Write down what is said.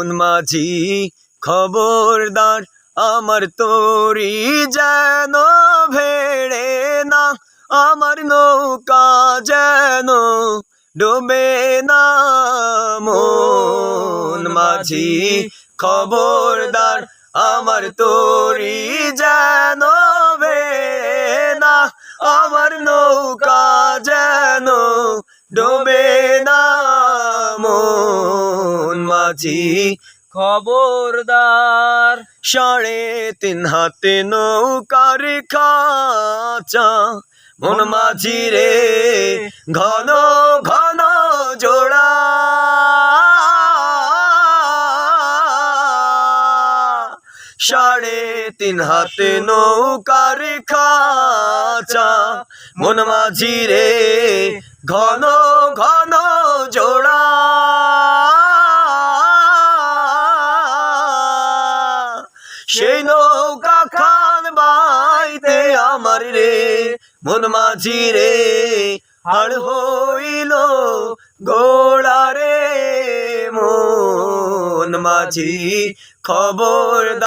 মন মাঝি খবরদার আমার তরি যেন ভেড়ে না, আমার নৌকা যেন ডুবে না। মন মাঝি খবরদার আমার তরি যেন ভেড়ে না, আমার নৌকা যেন ডুবে না। মন মাঝি খবরদার। 3.5 হাতে নৌকার খাঁচা, মন মাঝি রে ঘন ঘন জোড়া। 3.5 হাতে নৌকার খাঁচা, মন মাঝি রে ঘন ঘন জোড়া। সেই নৌকা খান বাইতে আমার রে মন মাঝি রে হাড় হইল গোড়া রে। মন মাঝি খবর